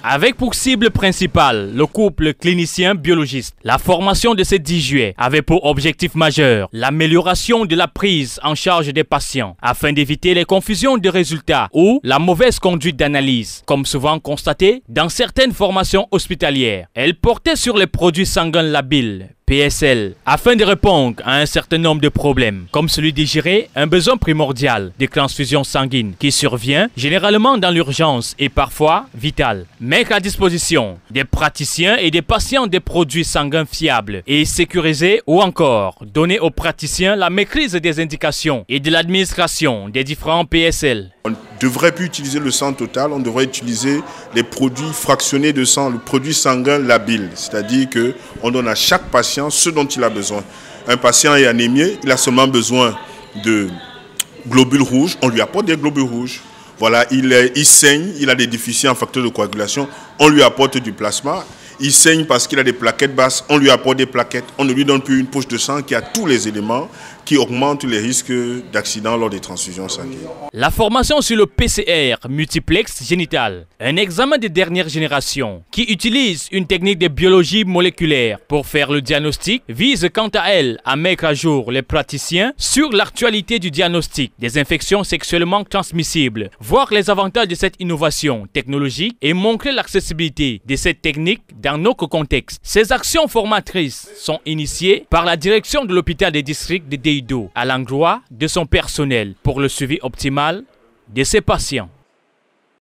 Avec pour cible principale le couple clinicien-biologiste. La formation de ce 10 juillet avait pour objectif majeur l'amélioration de la prise en charge des patients afin d'éviter les confusions de résultats ou la mauvaise conduite d'analyse, comme souvent constaté dans certaines formations hospitalières. Elle portait sur les produits sanguins labiles, PSL, afin de répondre à un certain nombre de problèmes, comme celui de gérer un besoin primordial de transfusion sanguine qui survient généralement dans l'urgence et parfois vital. Mettre à disposition des praticiens et des patients des produits sanguins fiables et sécurisés ou encore donner aux praticiens la maîtrise des indications et de l'administration des différents PSL. On ne devrait plus utiliser le sang total, on devrait utiliser les produits fractionnés de sang, le produit sanguin labile, c'est-à-dire qu'on donne à chaque patient ce dont il a besoin. Un patient est anémié, il a seulement besoin de globules rouges, on lui apporte des globules rouges. Voilà, il saigne, il a des déficits en facteurs de coagulation, on lui apporte du plasma. Il saigne parce qu'il a des plaquettes basses, on lui apporte des plaquettes. On ne lui donne plus une poche de sang qui a tous les éléments qui augmentent les risques d'accident lors des transfusions sanguines. La formation sur le PCR multiplex génital, un examen de dernière génération qui utilise une technique de biologie moléculaire pour faire le diagnostic, vise quant à elle à mettre à jour les praticiens sur l'actualité du diagnostic des infections sexuellement transmissibles, voir les avantages de cette innovation technologique et montrer l'accessibilité de cette technique dans notre contexte. Ces actions formatrices sont initiées par la direction de l'hôpital des districts de Deido à l'endroit de son personnel pour le suivi optimal de ses patients.